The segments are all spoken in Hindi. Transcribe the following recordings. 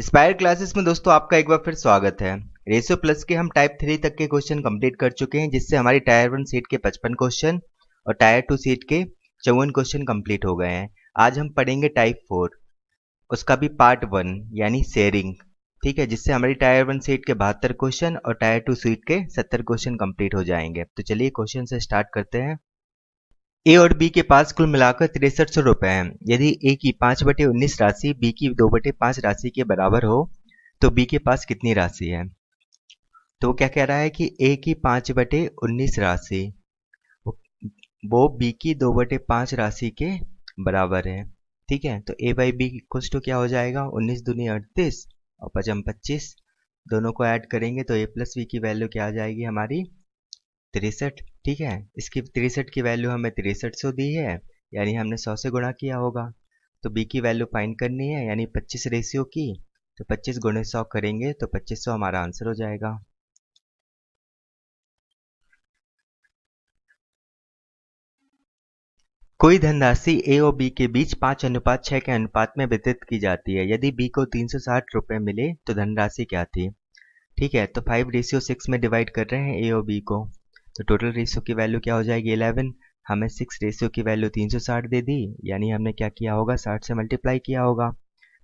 स्पायर क्लासेस में दोस्तों आपका एक बार फिर स्वागत है। रेशियो प्लस के हम टाइप 3 तक के क्वेश्चन कंप्लीट कर चुके हैं, जिससे हमारी टायर 1 सीट के 55 क्वेश्चन और टायर 2 सीट के 54 क्वेश्चन कंप्लीट हो गए हैं। आज हम पढ़ेंगे टाइप 4, उसका भी पार्ट 1 यानी शेयरिंग। ठीक है, जिससे हमारी टायर 1 सीट के 72 क्वेश्चन और टायर 2 सीट के 70 क्वेश्चन कंप्लीट हो जाएंगे। तो चलिए क्वेश्चन से स्टार्ट करते हैं। ए और बी के पास कुल मिलाकर 6300 रुपए हैं। यदि ए की 5/19 राशि बी की 2/5 राशि के बराबर हो तो बी के पास कितनी राशि है। तो वो क्या कह रहा है कि ए की 5/19 राशि वो बी की 2/5 राशि के बराबर है। ठीक है, तो ए बाई बी इक्वल्स टू क्या हो जाएगा, 19 दूनी 38 और 5 25। दोनों को ऐड करेंगे तो ए प्लस बी की वैल्यू क्या आ जाएगी हमारी 63। ठीक है, इसकी 63 की वैल्यू हमें 6300 दी है, यानी हमने 100 से गुणा किया होगा। तो बी की वैल्यू फाइंड करनी है, यानी 25 रेशियो की। तो 25 गुणे 100 करेंगे तो 2500 हमारा आंसर हो जाएगा। कोई धनराशि ए और बी के बीच 5:6 के अनुपात में वितरित की जाती है। यदि बी को 360 रुपए मिले तो धनराशि क्या थी। ठीक है, तो 5:6 में डिवाइड कर रहे हैं ए और बी को, तो टोटल रेशियो की वैल्यू क्या हो जाएगी 11। हमें 6 रेशियो की वैल्यू 360 दे दी, यानी हमने क्या किया होगा 60 से मल्टीप्लाई किया होगा।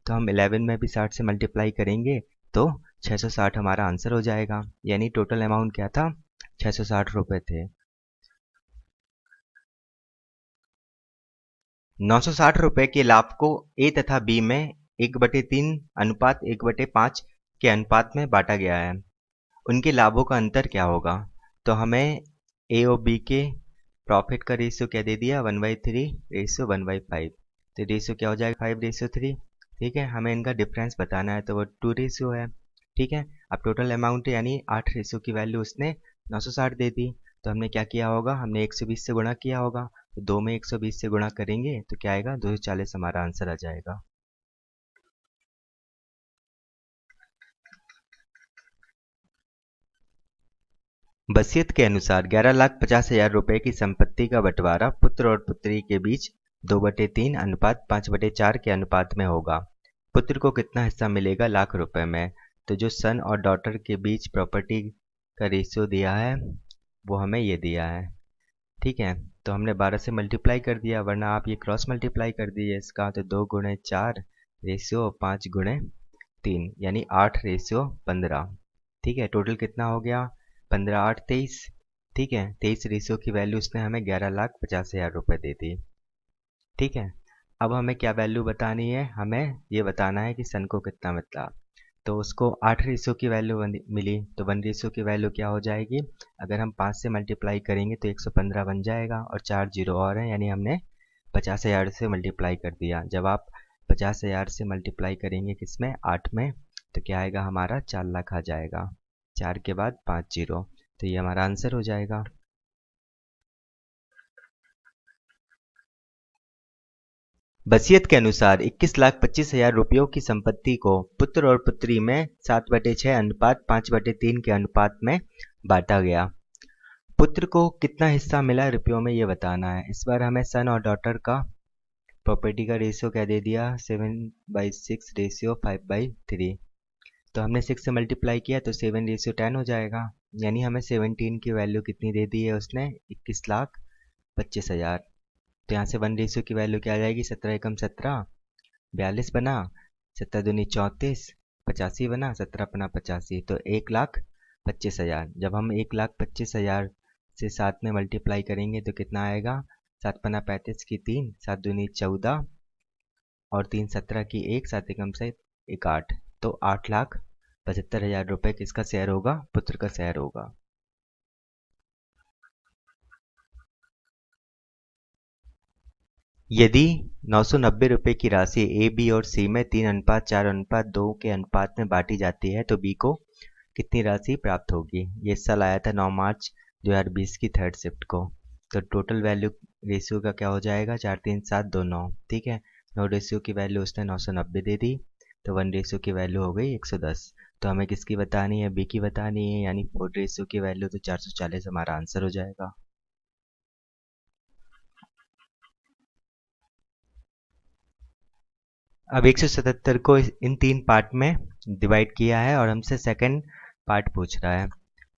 तो हम 11 में भी 60 से मल्टीप्लाई करेंगे तो 660 हमारा आंसर हो जाएगा, यानी टोटल अमाउंट क्या था 660 रुपए थे। 960 रुपए के लाभ को ए तथा बी में 1/3 अनुपात 1/5 के अनुपात में बांटा गया है। उनके लाभों का अंतर क्या होगा। तो हमें ए और बी के प्रॉफिट का रेशियो क्या दे दिया 1/3 रेशियो 1/5। तो रेशियो क्या हो जाएगा 5:3। ठीक है, हमें इनका डिफरेंस बताना है तो वो 2 रेशियो है। ठीक है, अब टोटल अमाउंट यानी 8 रेशियो की वैल्यू उसने 960 दे दी। तो हमने क्या किया होगा, हमने 120 से गुणा किया होगा। तो 2 में 120 से गुणा करेंगे तो क्या आएगा 240 हमारा आंसर आ जाएगा। वसीयत के अनुसार 11,50,000 रुपए की संपत्ति का बंटवारा पुत्र और पुत्री के बीच 2/3 अनुपात 5/4 के अनुपात में होगा। पुत्र को कितना हिस्सा मिलेगा लाख रुपए में। तो जो सन और डॉटर के बीच प्रॉपर्टी का रेशियो दिया है वो हमें ये दिया है। ठीक है, तो हमने 12 से मल्टीप्लाई कर दिया, वरना आप ये क्रॉस मल्टीप्लाई कर दीजिए इसका। तो 2 गुणे 4 रेशियो 5 गुणे 3 यानी 8 रेशियो 15। ठीक है, टोटल कितना हो गया 15 8 23। ठीक है, 23 रेशियो की वैल्यू उसने हमें 11,50,000 रुपये दे दी। ठीक है, अब हमें क्या वैल्यू बतानी है, हमें ये बताना है कि सन को कितना मिला। तो उसको 8 रेशियो की वैल्यू मिली, तो 1 रेशियो की वैल्यू क्या हो जाएगी, अगर हम 5 से मल्टीप्लाई करेंगे तो 115 बन जाएगा, और 4 जीरो और हैं, यानी हमने 50,000 से मल्टीप्लाई कर दिया। जब आप 50,000 से मल्टीप्लाई करेंगे किसमें 8 में, तो क्या आएगा हमारा 4 लाख आ जाएगा। 4 के बाद 5 जीरो, तो ये हमारा आंसर हो जाएगा। वसीयत के अनुसार 21,25,000 रुपयों की संपत्ति को पुत्र और पुत्री में 7/6 अनुपात 5/3 के अनुपात में बांटा गया। पुत्र को कितना हिस्सा मिला रुपयों में ये बताना है। इस बार हमें सन और डॉटर का प्रॉपर्टी का रेशियो क्या दे दिया 7/6 रेशियो 5/3। तो हमने 6 से मल्टीप्लाई किया तो 7:10 हो जाएगा, यानी हमें 17 की वैल्यू कितनी दे दी है उसने 21,25,000। तो यहाँ से 1 रेशियो की वैल्यू क्या आ जाएगी 17 एकम 17 42 बना, 17 दूनी 34 85 बना, 17 अपना 85, तो 1,25,000। जब हम 1,25,000 से 7 में मल्टीप्लाई करेंगे तो कितना आएगा 7 पना 35 की 3 7 दूनी 14 और 3 17 की 1 7 एकम से 1 8। तो 8,75,000 रुपये किसका शेयर होगा, पुत्र का शेयर होगा। यदि 990 रुपये की राशि ए बी और सी में 3:4:2 के अनुपात में बांटी जाती है तो बी को कितनी राशि प्राप्त होगी। ये साल आया था 9 मार्च 2020 की थर्ड शिफ्ट को। तो टोटल वैल्यू रेशियो का क्या हो जाएगा 4 3 7 2 9। ठीक है, 9 रेशियो की वैल्यू उसने 990 दे दी, तो 1 रेशियो की वैल्यू हो गई 110। तो हमें किसकी बतानी है, बी की बतानी है, यानी 4 रेशियो की वैल्यू तो 440 हमारा आंसर हो जाएगा। अब 177 को इन 3 पार्ट में डिवाइड किया है और हमसे सेकंड पार्ट पूछ रहा है।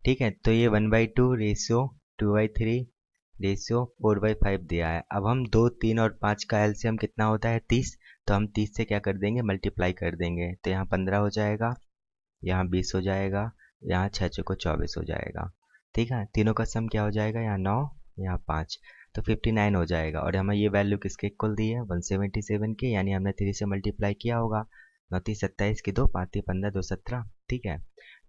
ठीक है, तो ये 1/2 रेशियो 2/3 रेशियो 4/5 दिया है। अब हम 2, 3 और 5 का एलसीएम कितना होता है 30, तो हम 30 से क्या कर देंगे मल्टीप्लाई कर देंगे, तो यहाँ 15 हो जाएगा, यहाँ 20 हो जाएगा, यहाँ 6 चौको 24 हो जाएगा। ठीक है, तीनों का सम क्या हो जाएगा, यहाँ 9, यहाँ 5, तो 59 हो जाएगा। और हमें ये वैल्यू किसके इक्वल दी है 177 के, यानी हमने 3 से मल्टीप्लाई किया होगा। 9 3 27 की 2 5 3 15 2 17। ठीक है,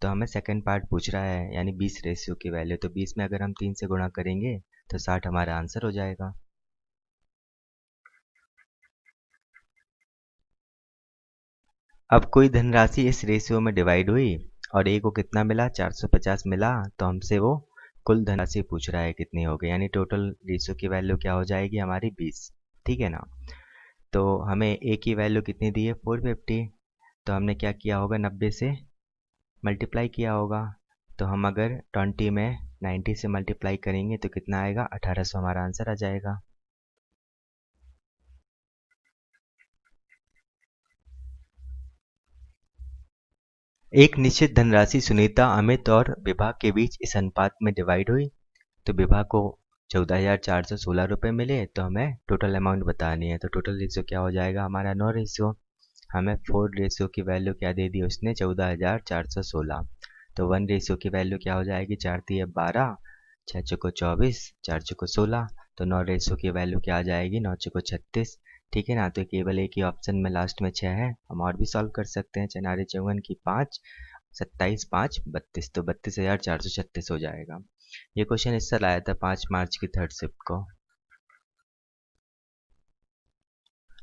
तो हमें सेकंड पार्ट पूछ रहा है यानी 20 रेशियो की वैल्यू, तो 20 में अगर हम 3 से गुणा करेंगे तो 60 हमारा आंसर हो जाएगा। अब कोई धनराशि इस रेशियो में डिवाइड हुई और ए को कितना मिला 450 मिला, तो हमसे वो कुल धनराशि पूछ रहा है कितनी हो गई, यानी टोटल रेशियो की वैल्यू क्या हो जाएगी हमारी 20। ठीक है ना, तो हमें ए की वैल्यू कितनी दी है 450, तो हमने क्या किया होगा 90 से मल्टीप्लाई किया होगा। तो हम अगर 20 में 90 से मल्टीप्लाई करेंगे तो कितना आएगा 1800 हमारा आंसर आ जाएगा। एक निश्चित धनराशि सुनीता, अमित और विभा के बीच इस अनुपात में डिवाइड हुई, तो विभा को 14,416 रुपये मिले, तो हमें टोटल अमाउंट बतानी है। तो टोटल रेशियो क्या हो जाएगा हमारा 9 रेशियो। हमें 4 रेशियो की वैल्यू क्या दे दी उसने 14,416, तो 1 रेशियो की वैल्यू क्या हो जाएगी 4 3 12, 6 चौको 24, 4 चौको 16, तो 9 रेशियो की वैल्यू क्या आ जाएगी 9 चौको 36। ठीक है ना, तो केवल एक ही ऑप्शन में लास्ट में 6 है, हम और भी सॉल्व कर सकते हैं। चनारे चौवन की 5, 27 5 32, तो 32,436 हो जाएगा। ये क्वेश्चन इस साल आया था 5 मार्च की थर्ड शिफ्ट को।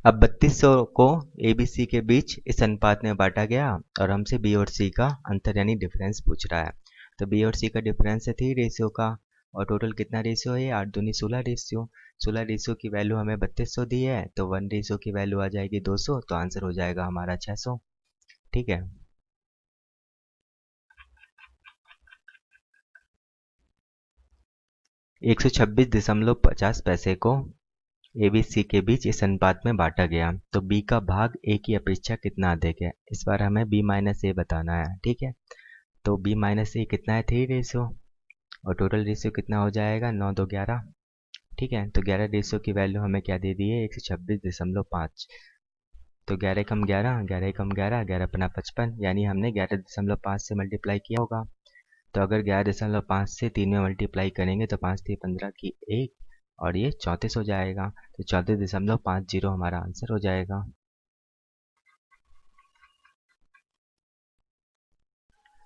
अब 3200 को ए बी सी के बीच इस अनुपात में बांटा गया और हमसे बी और सी का अंतर यानी डिफरेंस पूछ रहा है। तो बी और सी का डिफरेंस है 3 रेशियो का, और टोटल कितना रेशियो है 8 दूनी 16 रेशियो। 16 रेशियो की वैल्यू हमें 3200 दी है, तो 1 रेशियो की वैल्यू आ जाएगी 200, तो आंसर हो जाएगा हमारा 600। ठीक है, 126.50 पैसे को ए बी सी के बीच इस अनुपात में बांटा गया, तो बी का भाग ए की अपेक्षा कितना अधिक है। इस बार हमें बी माइनस ए बताना है। ठीक है, तो बी माइनस ए कितना है 3 रेशियो, और टोटल रेशियो कितना हो जाएगा 9 2 11। ठीक है, तो 11 रेशियो की वैल्यू हमें क्या दे दी है 126.5, तो 11 कम 11, 11 कम 11, 11 पना 55, यानी हमने 11.5 से मल्टीप्लाई किया होगा। तो अगर 11.5 से 3 में मल्टीप्लाई करेंगे तो 5 3 15 की 1, और ये 34 हो जाएगा, तो 34.50 हमारा आंसर हो जाएगा।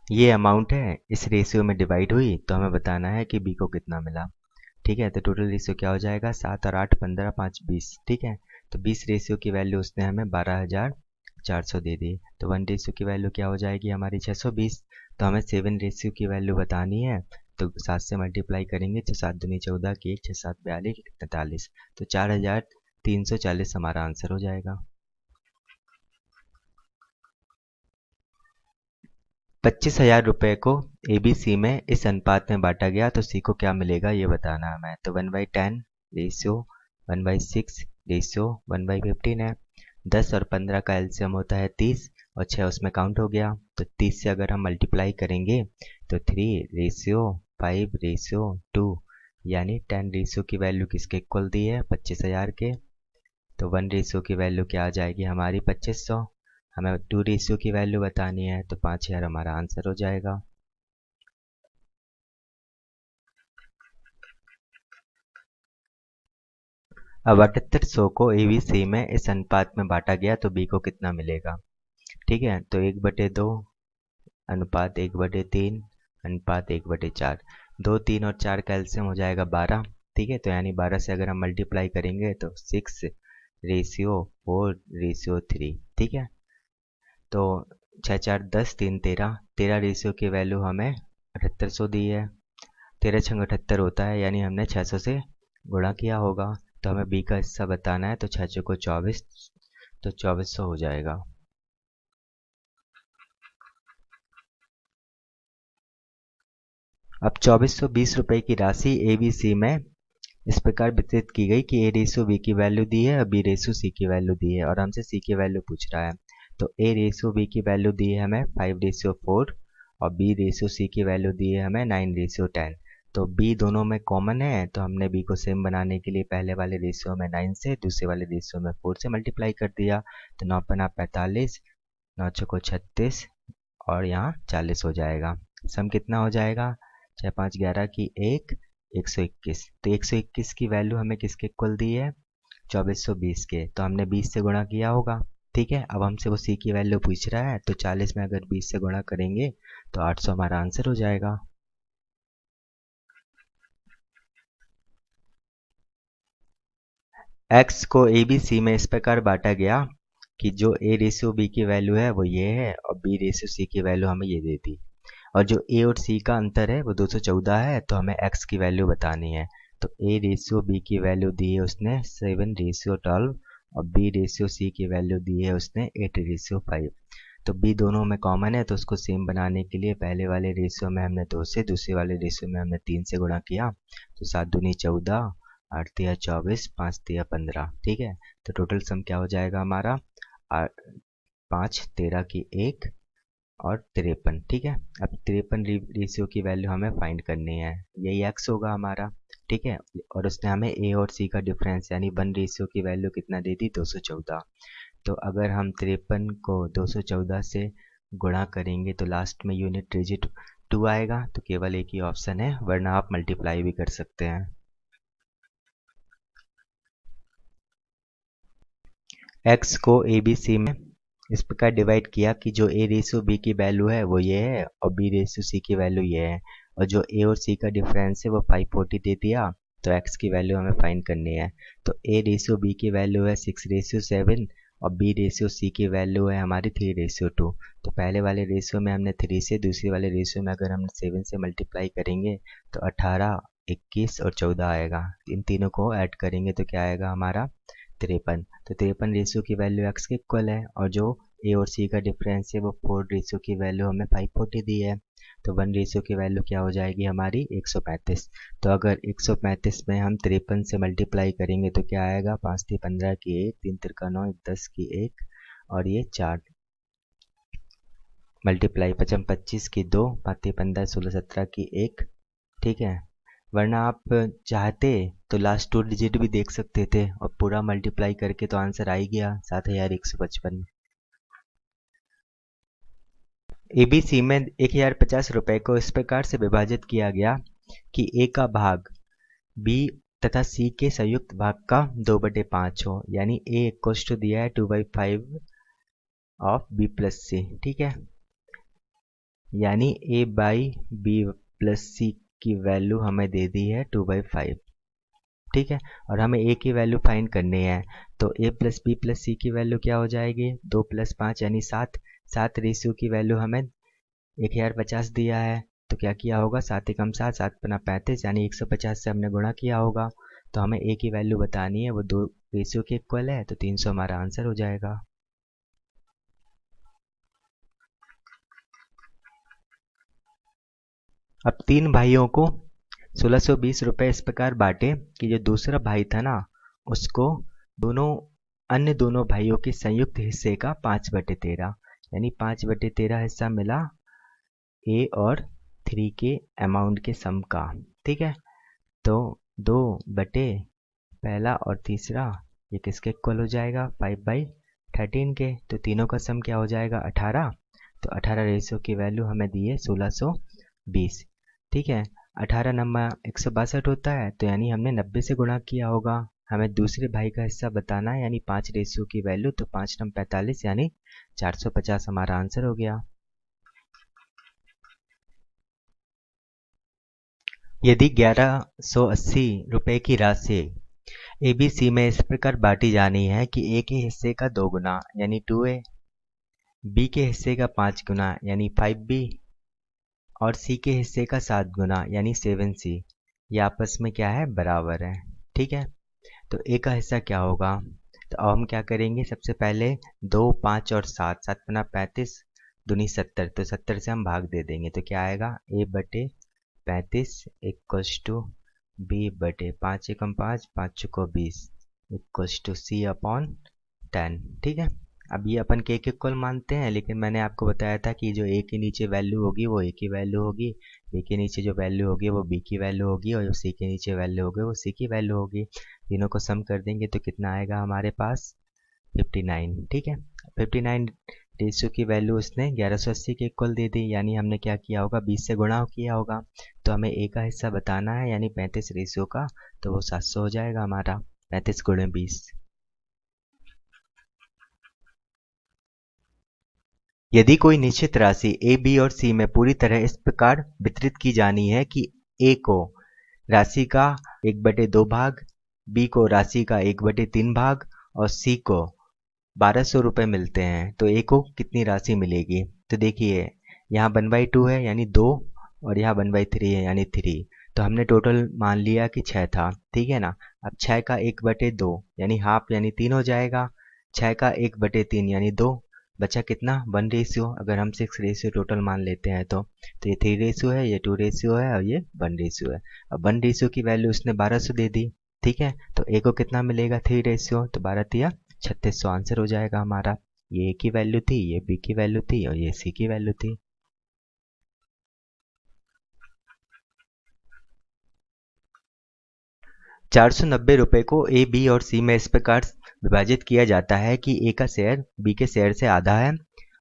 ये अमाउंट है इस रेशियो में डिवाइड हुई, तो हमें बताना है कि बी को कितना मिला। ठीक है, तो टोटल रेशियो क्या हो जाएगा 7 और 8 15 5 20। ठीक है, तो 20 रेशियो की वैल्यू उसने हमें 12,400 दे दी, तो 1 रेशियो की वैल्यू क्या हो जाएगी हमारी 620। तो हमें 7 रेशियो की वैल्यू बतानी है, तो 7 से मल्टीप्लाई करेंगे तो 7 दूनी 14 की 1 6 7 42 43, तो 4,340 हमारा आंसर हो जाएगा। 25,000 रुपये को ए बी सी में इस अनुपात में बांटा गया, तो सी को क्या मिलेगा ये बताना है हमें। तो 1/10 रेशियो 1/6 रेशियो 1/15 है। 10 और 15 का एलसीएम होता है 30, और 6 उसमें काउंट हो गया, तो 30 से अगर हम मल्टीप्लाई करेंगे तो 3 रेशियो 5 रेशियो 2, यानी 10 रेशियो की वैल्यू किसके इक्वल दी है 25,000 के, तो 1 रेशियो की वैल्यू क्या आ जाएगी हमारी 2500। हमें 2 रेशियो की वैल्यू बतानी है, तो 5000 हमारा आंसर हो जाएगा। अब 7800 को ए बी सी में इस अनुपात में बांटा गया, तो बी को कितना मिलेगा। ठीक है, तो 1/2 अनुपात 1/3 अनुपात 1/4, 2 3 और 4 का एलसीएम हो जाएगा 12। ठीक है, तो यानी 12 से अगर हम मल्टीप्लाई करेंगे तो 6 रेशियो 4 रेशियो 3। ठीक है, तो 6 4 10 3 13, 13 रेशियो की वैल्यू हमें 7800 दी है। 13 छंग 78 होता है, यानी हमने 600 से गुणा किया होगा, तो हमें बी का हिस्सा बताना है, तो 6 चौको 24, तो 2400 हो जाएगा। अब 2420 रुपये की राशि ए बी सी में इस प्रकार वितरित की गई कि ए रेशो बी की वैल्यू दी है और बी रेशो सी की वैल्यू दी है और हमसे सी की वैल्यू पूछ रहा है। तो ए रेशो बी की वैल्यू दी है हमें 5:4 और बी रेशो सी की वैल्यू दी है हमें 9:10। तो b दोनों में कॉमन है, तो हमने b को सेम बनाने के लिए पहले वाले रेशियो में 9 से दूसरे वाले रेशियो में 4 से मल्टीप्लाई कर दिया। तो 9 पन्ना 45, 9 चौको 36 और यहाँ 40 हो जाएगा। सम कितना हो जाएगा? 6 5 11 की 121। तो 121 की वैल्यू हमें किसके इक्वल दी है? 2420 के। तो हमने 20 से गुणा किया होगा। ठीक है, अब हमसे वो सी की वैल्यू पूछ रहा है, तो 40 में अगर 20 से गुणा करेंगे तो 800 हमारा आंसर हो जाएगा। x को ए बी सी में इस प्रकार बांटा गया कि जो a रेशियो b की वैल्यू है वो ये है और b रेशियो c की वैल्यू हमें ये दे दी। और जो a और c का अंतर है वो 214 है, तो हमें x की वैल्यू बतानी है। तो a रेशियो b की वैल्यू दी है उसने 7:12 और b रेशियो c की वैल्यू दी है उसने 8:5। तो b दोनों में कॉमन है, तो उसको सेम बनाने के लिए पहले वाले रेशियो में हमने 2 से, दूसरे वाले रेशियो में हमने 3 से गुणा किया। तो 7 दूनी 14, 8 तिया 24, 5 तिया 15। ठीक है, तो टोटल सम क्या हो जाएगा हमारा? 5 13 की 1 और 53। ठीक है, अब 53 रेशियो की वैल्यू हमें फाइंड करनी है, यही x होगा हमारा। ठीक है, और उसने हमें a और c का डिफरेंस यानी 1 रेशियो की वैल्यू कितना दे दी? 214। तो अगर हम 53 को 214 से गुणा करेंगे तो लास्ट में यूनिट डिजिट 2 आएगा। तो केवल एक ही ऑप्शन है, वरना आप मल्टीप्लाई भी कर सकते हैं। x को ए बी सी में इस प्रकार डिवाइड किया कि जो a रेशियो b की वैल्यू है वो ये है और b रेशियो c की वैल्यू ये है, और जो a और c का डिफरेंस है वो 540 दे दिया। तो x की वैल्यू हमें फाइंड करनी है। तो a रेशियो b की वैल्यू है 6:7 और b रेशियो c की वैल्यू है हमारी 3:2। तो पहले वाले रेशियो में हमने 3 से, दूसरे वाले रेशियो में अगर हम 7 से मल्टीप्लाई करेंगे तो 18, 21 और 14 आएगा। इन तीनों को ऐड करेंगे तो क्या आएगा हमारा? 53। तो 53 रेशियो की वैल्यू x के इक्वल है और जो a और c का डिफरेंस है वो 4 रेशियो की वैल्यू हमें 540 दी है। तो 1 रेशियो की वैल्यू क्या हो जाएगी हमारी? 135। तो अगर 135 में हम 53 से मल्टीप्लाई करेंगे तो क्या आएगा? 5 × 15 की 1, 3 × 9, 10 की 1 और ये 4 मल्टीप्लाई 55 25 की 2, 5 15 16 17 की 1। ठीक है, वरना आप चाहते तो लास्ट 2 डिजिट भी देख सकते थे और पूरा मल्टीप्लाई करके तो आंसर आ ही गया 7155। एबीसी में 1050 रुपए को इस प्रकार से विभाजित किया गया कि ए का भाग बी तथा सी के संयुक्त भाग का 2/5 हो, यानी ए इक्वल्स टू दिया है 2/5 ऑफ बी प्लस सी। ठीक है, यानी ए बाई बी प्लस सी की वैल्यू हमें दे दी है 2/5। ठीक है, और हमें ए की वैल्यू फाइंड करनी है। तो ए प्लस बी प्लस सी की वैल्यू क्या हो जाएगी? 2 + 5 यानी 7। 7 रेशियो की वैल्यू हमें 1050 दिया है, तो क्या किया होगा? 7 × 7, 7 × 35 यानी 150 से हमने गुणा किया होगा। तो हमें ए की वैल्यू बतानी है, वो 2 रेशियो के इक्वल है, तो 300 हमारा आंसर हो जाएगा। अब 3 भाइयों को 1620 रुपए इस प्रकार बांटे कि जो दूसरा भाई था ना उसको अन्य दोनों भाइयों के संयुक्त हिस्से का 5/13 यानी 5/13 हिस्सा मिला ए और 3 के अमाउंट के सम का। ठीक है, तो 2 बटे पहला और तीसरा ये किसके इक्वल हो जाएगा? 5/13 के। तो तीनों का सम क्या हो जाएगा? 18। तो 18 रेशियो की वैल्यू हमें दी है 1620। ठीक है, 18 नंबर 162 होता है, तो यानी हमने 90 से गुणा किया होगा। हमें दूसरे भाई का हिस्सा बताना है, यानी 5 रेशियो की वैल्यू, तो 5 × 45 यानी 450 हमारा आंसर हो गया। यदि 1180 रुपए की राशि एबीसी में इस प्रकार बांटी जानी है कि ए के हिस्से का 2 गुना यानी 2a, बी के हिस्से का 5 गुना यानी 5b और सी के हिस्से का 7 गुना यानी 7c, ये आपस में क्या है? बराबर है। ठीक है, तो ए का हिस्सा क्या होगा? तो अब हम क्या करेंगे? सबसे पहले 2, 5 और 7, 7 × 35 दूनी 70, तो 70 से हम भाग दे देंगे तो क्या आएगा? a/35 इक्वल्स टू बी बटे 5 एकम 5, 5 चुको 20 इक्वल्स टू सी अपॉन 10। ठीक है, अब ये अपन के इक्वल मानते हैं, लेकिन मैंने आपको बताया था कि जो ए के नीचे वैल्यू होगी वो ए की वैल्यू होगी, बी के नीचे जो वैल्यू होगी वो बी की वैल्यू होगी, और जो सी के नीचे वैल्यू होगी वो सी की वैल्यू होगी। तीनों को सम कर देंगे तो कितना आएगा हमारे पास 59। ठीक है, 59 रेशियो की वैल्यू उसने 1180 के इक्वल दे दी, यानी हमने क्या किया होगा 20 से गुणा किया होगा। तो हमें ए का हिस्सा बताना है, यानी 35 रेशियो का, तो वो 700 हो जाएगा हमारा, 35 गुणे 20। यदि कोई निश्चित राशि ए बी और सी में पूरी तरह इस प्रकार वितरित की जानी है कि ए को राशि का 1/2 भाग, बी को राशि का 1/3 भाग और सी को 1200 रुपये मिलते हैं, तो ए को कितनी राशि मिलेगी। तो देखिए यहाँ 1/2 है यानी 2, और यहाँ 1/3 है यानी 3, तो हमने टोटल मान लिया कि 6 था। ठीक है ना, अब 6 का 1/2 यानी हाफ यानी 3 हो जाएगा, 6 का 1/3 यानी 2, बचा कितना 1 रेशियो। अगर हम 6 रेशियो टोटल मान लेते हैं तो ये 3 रेशियो है, ये 2 रेशियो है और ये 1 रेशियो है। अब 1 रेशियो की वैल्यू उसने 1200 दे दी। ठीक है, तो ए को कितना मिलेगा 3 रेशियो, तो 12 तिया 3600 आंसर हो जाएगा हमारा। ये ए की वैल्यू थी, ये बी की वैल्यू थी और ये सी की वैल्यू थी। 490 रुपये को ए बी और सी में इस प्रकार विभाजित किया जाता है कि ए का शेयर बी के शेयर से आधा है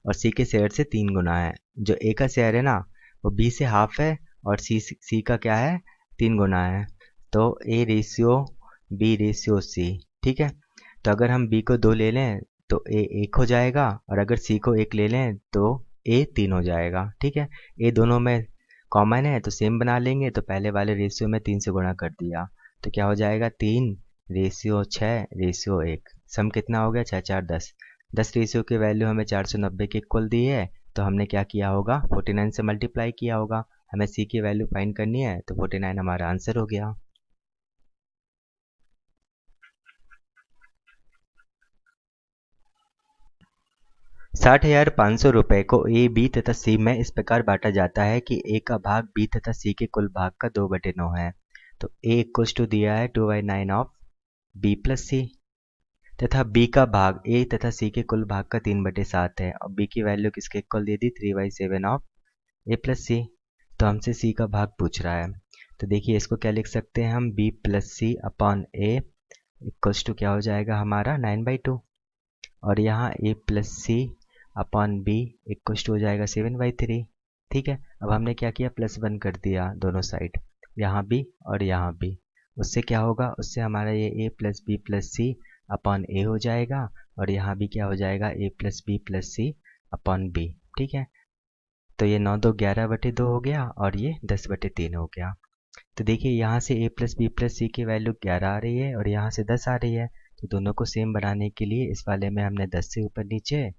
और सी के शेयर से 3 गुना है। जो ए का शेयर है ना वो बी से हाफ है और सी का क्या है 3 गुना है। तो A ratio B ratio C. ठीक है, तो अगर हम बी को 2 ले लें तो ए 1 हो जाएगा, और अगर सी को 1 ले लें तो ए 3 हो जाएगा। ठीक है, ए दोनों में कॉमन है तो सेम बना लेंगे, तो पहले वाले रेशियो में 3 से गुणा कर दिया तो क्या हो जाएगा 3 रेशियो 6 रेशियो 1। सम कितना हो गया 6 4 10। 10 रेशियो की वैल्यू हमें 490 के इक्वल दी है, तो हमने क्या किया होगा 49 से मल्टीप्लाई किया होगा। हमें सी की वैल्यू फाइंड करनी है, तो 49 हमारा आंसर हो गया। 60,500 रुपये को ए बी तथा सी में इस प्रकार बांटा जाता है कि ए का भाग बी तथा सी के कुल भाग का 2/9 है। तो ए इक्वल टू दिया है 2/9 ऑफ बी प्लस सी, तथा बी का भाग ए तथा सी के कुल भाग का 3/7 है, और बी की वैल्यू किसके इक्वल दे दी 3/7 ऑफ ए प्लस सी। तो हमसे सी का भाग पूछ रहा है, तो देखिए इसको क्या लिख सकते हैं हम B plus C upon A equals to क्या हो जाएगा हमारा 9/2, और यहाँ A plus C upon B equals to हो जाएगा 7/3। ठीक है, अब हमने क्या किया +1 कर दिया दोनों साइड, यहाँ भी और यहाँ भी। उससे क्या होगा, उससे हमारा ये ए plus B plus C upon ए हो जाएगा, और यहाँ भी क्या हो जाएगा ए plus B plus C upon B. ठीक है, तो ये 9 2 11/2 हो गया और ये 10/3 हो गया। तो देखिए यहाँ से ए प्लस बी प्लस सी की वैल्यू 11 आ रही है और यहाँ से 10 आ रही है, तो दोनों को सेम बनाने के लिए इस वाले में हमने 10 से ऊपर नीचे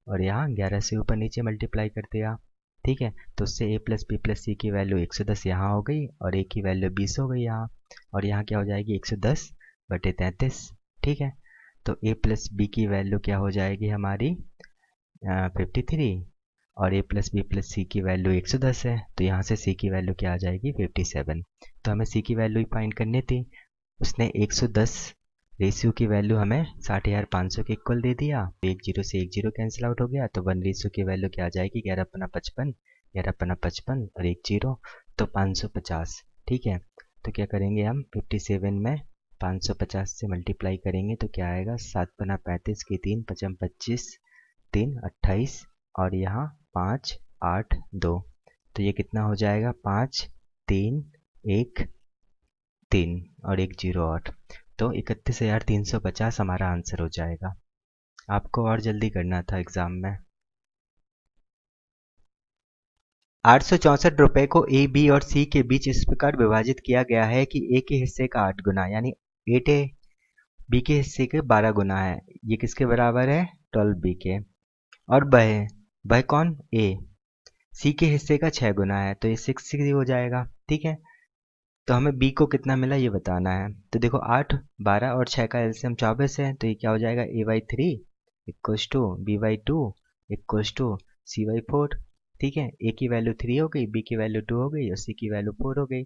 और यहाँ 11 से ऊपर नीचे मल्टीप्लाई कर दिया। ठीक है, तो उससे ए प्लस बी प्लस सी की वैल्यू 110 यहाँ हो गई और ए की वैल्यू 20 हो गई यहाँ, और यहाँ क्या हो जाएगी 110/33। ठीक है, तो ए प्लस बी की वैल्यू क्या हो जाएगी हमारी 53, और ए प्लस बी प्लस सी की वैल्यू 110 है, तो यहाँ से सी की वैल्यू क्या आ जाएगी 57। तो हमें सी की वैल्यू फाइंड करनी थी, उसने 110 रेशियो की वैल्यू हमें 60,500 के इक्वल दे दिया। एक जीरो से एक जीरो कैंसिल आउट हो गया, तो 1 रेशियो की वैल्यू क्या आ जाएगी 11×55, 11×55 और एक जीरो, तो 550। ठीक है, तो क्या करेंगे हम 57 में 550 से मल्टीप्लाई करेंगे तो क्या आएगा 7×35 की 3 5 25 3 28 और यहाँ 5 8 2, तो ये कितना हो जाएगा 5 3 1 3 और 108, तो 31,350 हमारा आंसर हो जाएगा। आपको और जल्दी करना था एग्जाम में। 864 रुपये को ए बी और सी के बीच इस प्रकार विभाजित किया गया है कि ए के हिस्से का 8 गुना यानी 8 ए बी के हिस्से के 12 गुना है। ये किसके बराबर है 12 बी के, और बह कौन ए सी के हिस्से का 6 गुना है, तो ये 6 हो जाएगा। ठीक है, तो हमें बी को कितना मिला ये बताना है। तो देखो 8 12 और 6 का एलसीएम 24 है, तो ये क्या हो जाएगा a/3 equals to b/2 equals to c/4। ठीक है, a की वैल्यू 3 हो गई, b की वैल्यू 2 हो गई और c की वैल्यू 4 हो गई।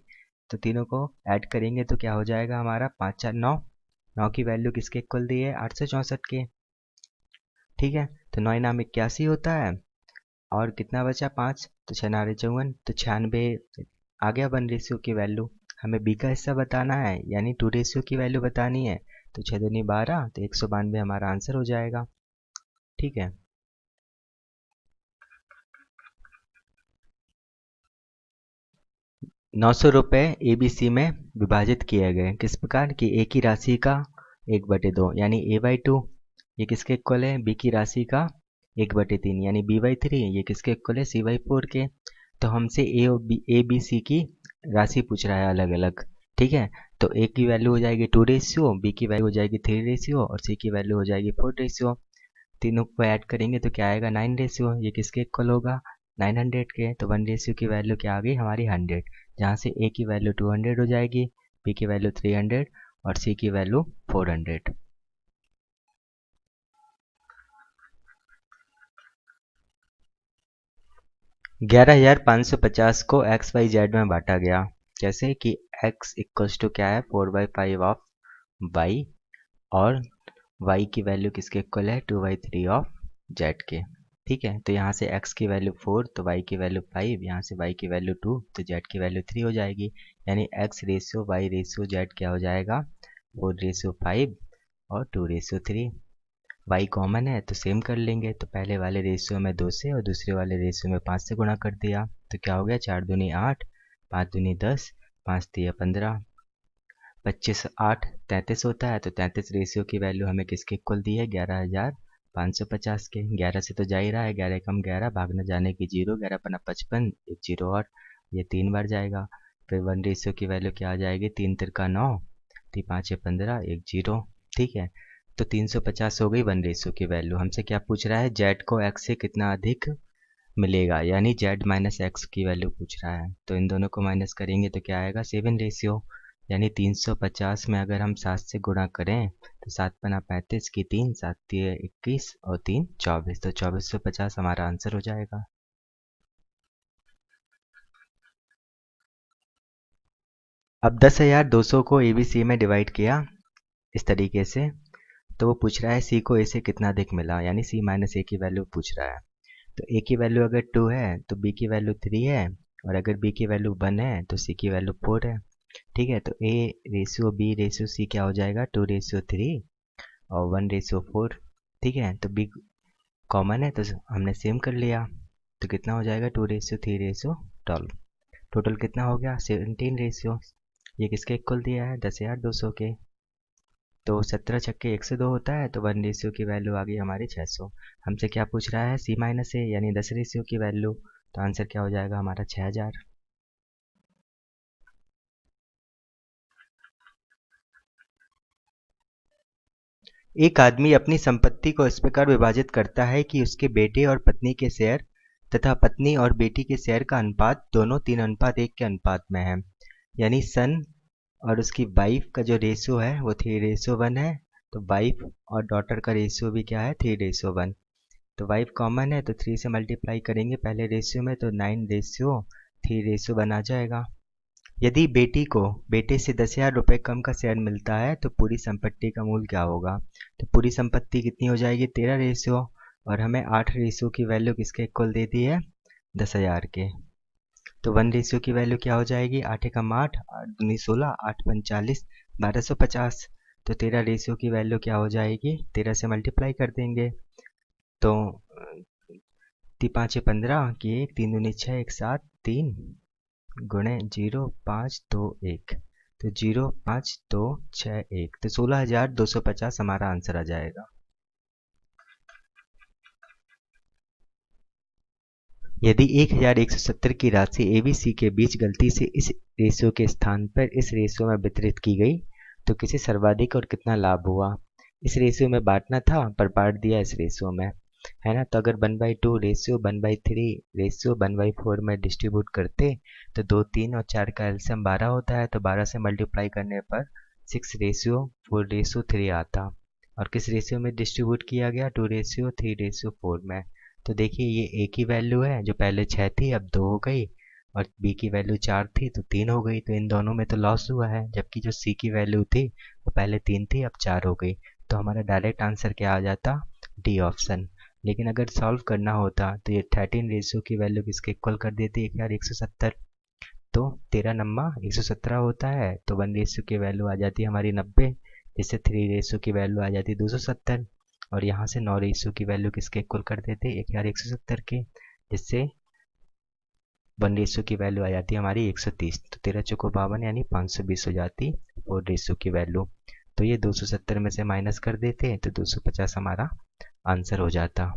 तो तीनों को ऐड करेंगे तो क्या हो जाएगा हमारा 5 4 9। 9 की वैल्यू किसके इक्वल दी है 864 के। ठीक है, तो 9 नाम 81 होता है और कितना बचा 5, तो 6 नारे 54, तो 96 आ गया 1 रेशियो की वैल्यू। हमें बी का हिस्सा बताना है यानी 2 रेशियो की वैल्यू बतानी है, तो 6 दूनी 12, तो 192 हमारा आंसर हो जाएगा। ठीक है, 900 रुपये ABC में विभाजित किए गए किस प्रकार कि ए की राशि का 1/2 यानी A/2, ये किसके इक्वल है बी की राशि का 1/3 यानी B/3, ये किसके इक्वल है C/4 के। तो हमसे ए बी सी की राशि पूछ रहा है अलग अलग। ठीक है, तो ए की वैल्यू हो जाएगी 2 रेशियो, बी की वैल्यू हो जाएगी 3 रेशियो और सी की वैल्यू हो जाएगी 4 रेशियो। तीनों को ऐड करेंगे तो क्या आएगा 9 रेशियो, ये किसके इक्वल होगा 900 के। तो 1 रेशियो की वैल्यू क्या आ गई हमारी 100, जहाँ से ए की वैल्यू 200 हो जाएगी, बी की वैल्यू 300 और सी की वैल्यू 400। 11,550 को एक्स वाई जेड में बांटा गया, जैसे कि x इक्वल्स टू क्या है 4/5 ऑफ y और y की वैल्यू किसके इक्वल है 2/3 ऑफ z के। ठीक है, तो यहाँ से x की वैल्यू 4 तो y की वैल्यू 5, यहाँ से y की वैल्यू 2 तो z की वैल्यू 3 हो जाएगी, यानी x ratio y ratio z क्या हो जाएगा 4/5 और 2/3। y कॉमन है तो सेम कर लेंगे, तो पहले वाले रेशियो में 2 से और दूसरे वाले रेशियो में 5 से गुणा कर दिया, तो क्या हो गया 4 दूनी 8, 5 दूनी 10, 5 दिया 15, 25 8 33 होता है। तो 33 रेशियो की वैल्यू हमें किसके इक्वल दी है 11,550 के। 11 से तो जा ही रहा है, 11 कम 11 भागने जाने की 0, 11 पना 55, एक 0 और ये 3 बार जाएगा। फिर 1 रेशियो की वैल्यू क्या आ जाएगी 3 तिरका 9, 3 5 15, एक 0। ठीक है, तो 350 हो गई 1 रेशियो की वैल्यू। हमसे क्या पूछ रहा है जेड को एक्स से कितना अधिक मिलेगा, यानी जेड माइनस एक्स की वैल्यू पूछ रहा है। तो इन दोनों को माइनस करेंगे तो क्या आएगा 7 रेशियो, यानी 350 में अगर हम 7 से गुणा करें तो 7 पना 35 की 3, 7 3 21 और 3 24, तो 2450 हमारा आंसर हो जाएगा। अब 10,200 को ABC में डिवाइड किया इस तरीके से, तो वो पूछ रहा है C को A से कितना अधिक मिला, यानी C माइनस A की वैल्यू पूछ रहा है। तो A की वैल्यू अगर 2 है तो B की वैल्यू 3 है, और अगर B की वैल्यू 1 है तो C की वैल्यू 4 है। ठीक है, तो A ratio B ratio C क्या हो जाएगा 2/3 और 1/4। ठीक है, तो B कॉमन है तो हमने सेम कर लिया, तो कितना हो जाएगा 2/3/12। टोटल कितना हो गया 17 रेशियो, ये किसके इक्वल दिया है 10,200 के। तो 17 छक्के 102 होता है, तो 1 रेशियो की वैल्यू आ गई हमारी 600। हमसे क्या पूछ रहा है C माइनस A यानी 10 रेशियो की वैल्यू, तो आंसर क्या हो जाएगा हमारा 6000। एक आदमी अपनी संपत्ति को इस प्रकार विभाजित करता है कि उसके बेटे और पत्नी के शेयर तथा पत्नी और बेटी के शेयर का अनुपात दोनों 3:1 के अनुपात में है, यानी सन और उसकी वाइफ का जो रेशियो है वो 3:1 है। तो वाइफ और डॉटर का रेशियो भी क्या है 3:1। तो वाइफ कॉमन है तो 3 से मल्टीप्लाई करेंगे पहले रेशियो में, तो 9:3:1 आ जाएगा। यदि बेटी को बेटे से 10,000 रुपये कम का शेयर मिलता है तो पूरी संपत्ति का मूल्य क्या होगा। तो पूरी संपत्ति कितनी हो जाएगी 13 रेशियो, और हमें 8 रेशियो की वैल्यू किसके इक्वल दे दी है 10,000 के। तो 1 रेशियो की वैल्यू क्या हो जाएगी 8 एकम 8, 8 दूनी 16, 8 पंच 40, 1250। तो 13 रेशियो की वैल्यू क्या हो जाएगी 13 से मल्टीप्लाई कर देंगे, तो 5 की 1, 3 दूनी 6, 1 7, 3 गुणे 0,521, तो 0,5261, तो 16,250 हमारा आंसर आ जाएगा। यदि 1,170 की राशि ABC के बीच गलती से इस रेशियो के स्थान पर इस रेशियो में वितरित की गई तो किसे सर्वाधिक और कितना लाभ हुआ। इस रेशियो में बांटना था पर बांट दिया इस रेशियो में, है ना। तो अगर 1/2 रेशियो 1/3 रेशियो 1/4 में डिस्ट्रीब्यूट करते तो 2 3 और 4 का एलसीएम 12 होता है, तो 12 से मल्टीप्लाई करने पर 6:4:3 आता। और किस रेशियो में डिस्ट्रीब्यूट किया गया 2:3:4 में। तो देखिए ये ए की वैल्यू है जो पहले 6 थी अब 2 हो गई, और बी की वैल्यू 4 थी तो 3 हो गई, तो इन दोनों में तो लॉस हुआ है, जबकि जो सी की वैल्यू थी वो पहले 3 थी अब 4 हो गई। तो हमारा डायरेक्ट आंसर क्या आ जाता, डी ऑप्शन। लेकिन अगर सॉल्व करना होता तो ये 13 रेशियो की वैल्यू किसके इक्वल कर देती है यार, 170। तो 13 नम्मा 117 होता है, तो 1 रेशियो की वैल्यू आ जाती है हमारी 90, जिससे 3 रेशियो की वैल्यू आ जाती है 270। और यहाँ से 9 रेशियो की वैल्यू किसके इक्वल कर देते, 1,170 के, जिससे 1 रेशियो की वैल्यू आ जाती है हमारी 130। तो 13 चौको 52 यानी 520 हो जाती 4 रेशियो की वैल्यू। तो ये 270 में से माइनस कर देते तो 250 हमारा आंसर हो जाता।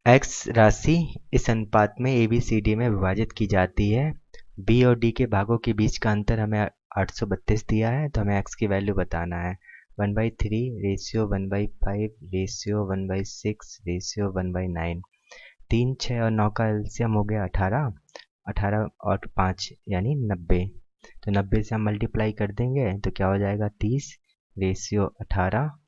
एक्स राशि इस अनुपात में ABCD में विभाजित की जाती है। बी और डी के भागों के बीच का अंतर हमें 832 दिया है, तो हमें एक्स की वैल्यू बताना है। 1/3 रेशियो 1/5 रेशियो 1/6 रेशियो 1/9। 3, 6 और 9 का एलसीएम हो गया 18, 18 और 5 यानी 90। तो 90 से हम मल्टीप्लाई कर देंगे तो क्या हो जाएगा 30 रेशियो 18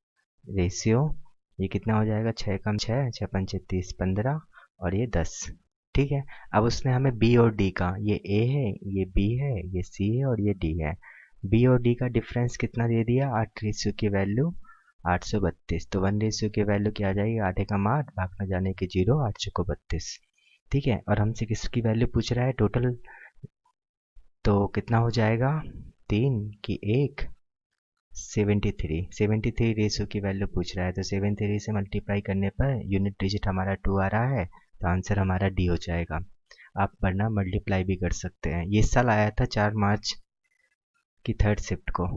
रेशियो, ये कितना हो जाएगा 6 कम 6 6 पंचे 30 15 और ये 10। ठीक है, अब उसने हमें बी और डी का, ये ए है ये बी है ये सी है और ये डी है, बी और डी का डिफरेंस कितना दे दिया 8 रेशियो की वैल्यू 832। तो 1 रेशियो की वैल्यू क्या आ जाएगी 8 एकम 8 भाग न जाने के 0 8 चौको 32। ठीक है, और हमसे किसकी वैल्यू पूछ रहा है टोटल, तो कितना हो जाएगा 3 की 1 73 रेशियो की वैल्यू पूछ रहा है, तो 73 से मल्टीप्लाई करने पर यूनिट डिजिट हमारा 2 आ रहा है, तो आंसर हमारा डी हो जाएगा। आप वरना मल्टीप्लाई भी कर सकते हैं। ये साल आया था 4 मार्च की 3rd शिफ्ट को।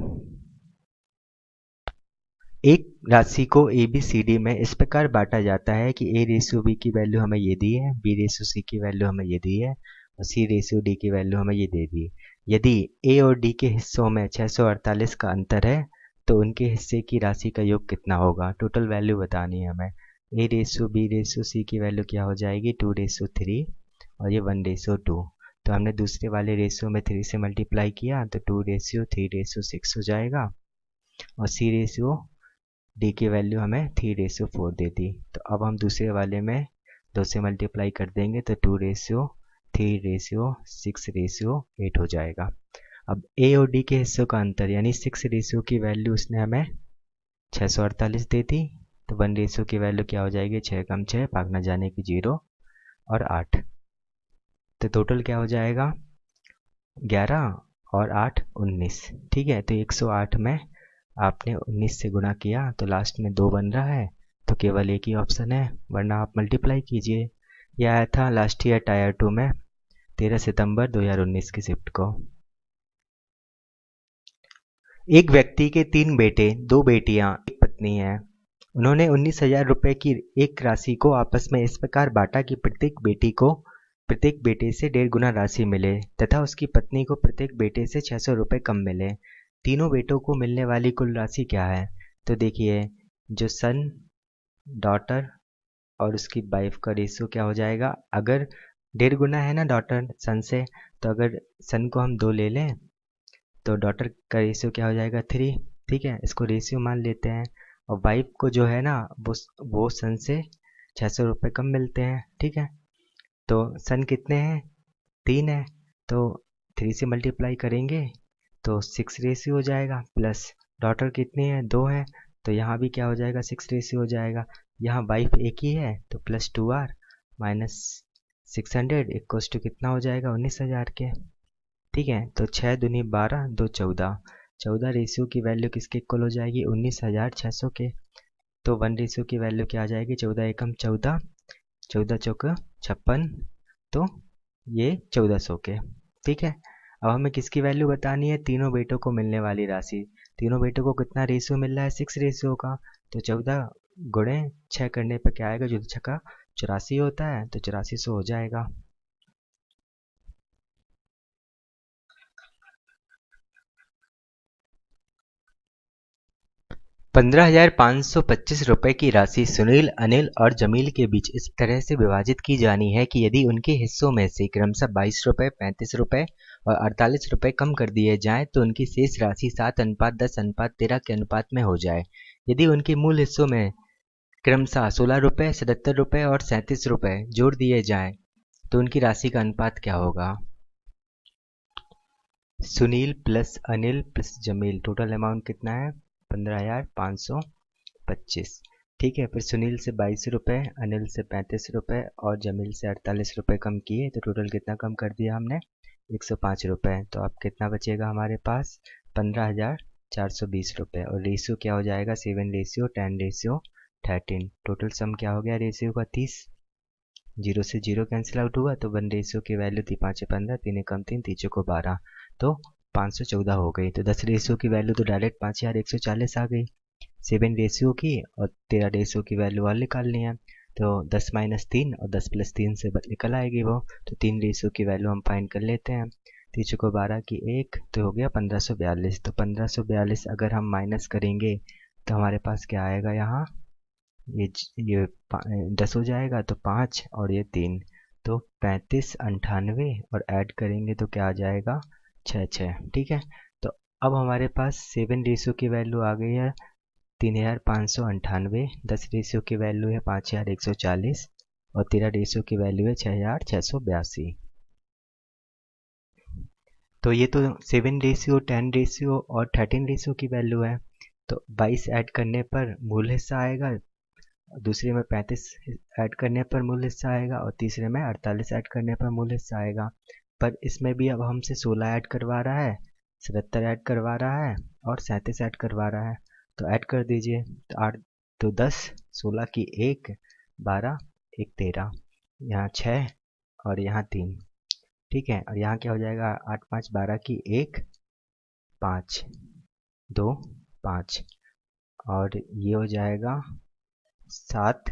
एक राशि को ABCD में इस प्रकार बांटा जाता है कि A रेशियो B की वैल्यू हमें ये दी है, B रेशियो C की वैल्यू हमें ये दी है और C रेशियो D की वैल्यू हमें ये दे दी है। यदि A और D के हिस्सों में 648 का अंतर है तो उनके हिस्से की राशि का योग कितना होगा, टोटल वैल्यू बतानी है हमें। A ratio B ratio C की वैल्यू क्या हो जाएगी 2:3 और ये 1:2। तो हमने दूसरे वाले रेशियो में 3 से मल्टीप्लाई किया तो 2:3:6 हो जाएगा और C रेशियो डी की वैल्यू हमें 3:4 दे दी। तो अब हम दूसरे वाले में 2 से मल्टीप्लाई कर देंगे तो 2:3:6:8 हो जाएगा। अब ए और डी के हिस्सों का अंतर यानी 6 रेशियो की वैल्यू उसने हमें 648 दे दी, तो 1 रेशियो की वैल्यू क्या हो जाएगी 6 कम 6 भाग न जाने की 0 और 8। तो टोटल क्या हो जाएगा 11 और 8 19। ठीक है, तो 108 में आपने 19 से गुणा किया तो लास्ट में 2 बन रहा है, तो केवल एक ही ऑप्शन है, वरना आप मल्टीप्लाई कीजिए। यह आया था लास्ट ईयर टायर 2 में 13 सितंबर 2019 की शिफ्ट को। एक व्यक्ति के 3 बेटे 2 बेटियां एक पत्नी है। उन्होंने 19,000 रुपये की एक राशि को आपस में इस प्रकार बांटा कि प्रत्येक बेटे से 1.5 गुना राशि मिले तथा उसकी पत्नी को प्रत्येक बेटे से 600 रुपये कम मिले। तीनों बेटों को मिलने वाली कुल राशि क्या है। तो देखिए जो सन डॉटर और उसकी वाइफ का रेशियो क्या हो जाएगा, अगर 1.5 गुना है ना डॉटर सन से, तो अगर सन को हम 2 ले लें तो डॉटर का रेशियो क्या हो जाएगा 3। ठीक है, इसको रेशियो मान लेते हैं। और वाइफ को जो है ना वो सन से 600 रुपये कम मिलते हैं। ठीक है, तो सन कितने हैं 3 है, तो 3 से मल्टीप्लाई करेंगे तो 6 रेशियो हो जाएगा, प्लस डॉटर कितनी है 2 है, तो यहाँ भी क्या हो जाएगा 6 रेशियो हो जाएगा। यहाँ वाइफ एक ही है तो plus 2R minus 600 equals to कितना हो जाएगा 19,000 के। ठीक है, तो 6 दूनी 12 2 14, 14 रेशियो की वैल्यू किसके इक्वल हो जाएगी 19,600 के। तो 1 रेशियो की वैल्यू क्या आ जाएगी 14 एकम 14, 14 चौक 56, तो ये 1400 के। ठीक है, अब हमें किसकी वैल्यू बतानी है, तीनों बेटों को मिलने वाली राशि। तीनों बेटों को कितना रेशियो मिल रहा है 6 रेशियो का, तो 14 गुणे 6 करने पर क्या आएगा, जो 6 का 84 होता है, तो 8400 हो जाएगा। ₹15,525 की राशि सुनील, अनिल और जमील के बीच इस तरह से विभाजित की जानी है कि यदि उनके हिस्सों में से क्रमशः ₹22, ₹35 और ₹48 कम कर दिए जाएं तो उनकी शेष राशि 7:10:13 के अनुपात में हो जाए। यदि उनके मूल हिस्सों में क्रमशः 16 रुपये, 77 रुपये और 37 रुपये जोड़ दिए जाएं तो उनकी राशि का अनुपात क्या होगा? Sunil plus Anil plus Jamil, total amount कितना है? 15,525। ठीक है, फिर सुनील से 22 रुपये, अनिल से 35 रुपये और जमील से 48 रुपये कम किए तो टोटल कितना कम कर दिया हमने? 105 रुपये। तो अब कितना बचेगा हमारे पास? 15,420 रुपये। और रेशियो क्या हो जाएगा? 7 रेशियो 10 रेशियो 13। टोटल सम क्या हो गया रेशियो का? 30। जीरो से जीरो कैंसिल आउट हुआ तो 1 रेशियो की वैल्यू थी 5 15, 3 कम 3, 3 को 12, तो 514 हो गई। तो 10 रेशियो की वैल्यू तो डायरेक्ट 5140 आ गई। 7 रेशियो की और 13 रेशियो की वैल्यू और निकालनी है, तो 10 - 3 और 10 + 3 से निकल आएगी वो। तो 3 रेशियो की वैल्यू हम फाइंड कर लेते हैं। 3 को 12 की 1 तो हो गया 1542। तो 1542 अगर हम माइनस करेंगे तो हमारे पास क्या आएगा? यहाँ ये 10 हो जाएगा तो 5 और ये 3, तो 35 98 और ऐड करेंगे तो क्या आ जाएगा? 6 6। ठीक है, तो अब हमारे पास 7 रेशियो की वैल्यू आ गई है 3598, 10 रेशियो की वैल्यू है 5140 और 13 रेशियो की वैल्यू है 6682। तो ये तो 7 रेशियो 10 रेशियो और 13 रेशियो की वैल्यू है। तो 22 ऐड करने पर मूल हिस्सा आएगा, दूसरे में 35 ऐड करने पर मूल हिस्सा आएगा और तीसरे में 48 ऐड करने पर मूल हिस्सा आएगा। पर इसमें भी अब हमसे 16 ऐड करवा रहा है, 77 ऐड करवा रहा है और 37 ऐड करवा रहा है। तो ऐड कर दीजिए, तो 8 2 10, 16 की 1 12, 1 13, यहाँ 6 और यहाँ 3। ठीक है, और यहाँ क्या हो जाएगा? 8 5 12 की 1 5 2 5 और ये हो जाएगा 7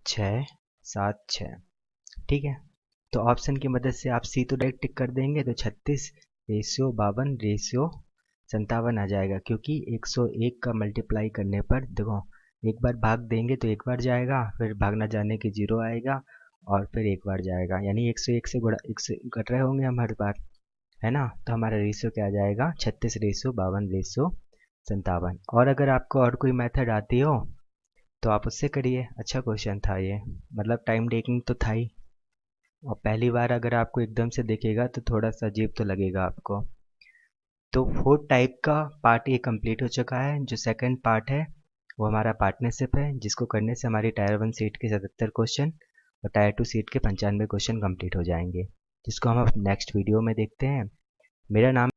6 7 6। ठीक है, तो ऑप्शन की मदद से आप सी तो डायरेक्ट टिक कर देंगे तो 36 रेशियो 52 रेशियो 57 आ जाएगा, क्योंकि 101 का मल्टीप्लाई करने पर देखो एक बार भाग देंगे तो एक बार जाएगा, फिर भाग ना जाने के 0 आएगा और फिर एक बार जाएगा, यानी 101 से गुणा 1 से कट रहे होंगे हम हर बार, है ना? तो हमारा रेशियो क्या आ जाएगा? 36 रेशियो 52 रेशियो 57। और अगर आपको और कोई मेथड आती हो तो आप उससे करिए। अच्छा क्वेश्चन था ये, मतलब टाइम टेकिंग तो था ही, और पहली बार अगर आपको एकदम से दिखेगा तो थोड़ा सा अजीब तो लगेगा आपको। तो 4 टाइप का पार्ट ये कंप्लीट हो चुका है। जो सेकंड पार्ट है वो हमारा पार्टनरशिप है, जिसको करने से हमारी टायर 1 सीट के 77 क्वेश्चन और टायर 2 सीट के 95 क्वेश्चन कंप्लीट हो जाएंगे, जिसको हम अब नेक्स्ट वीडियो में देखते हैं। मेरा नाम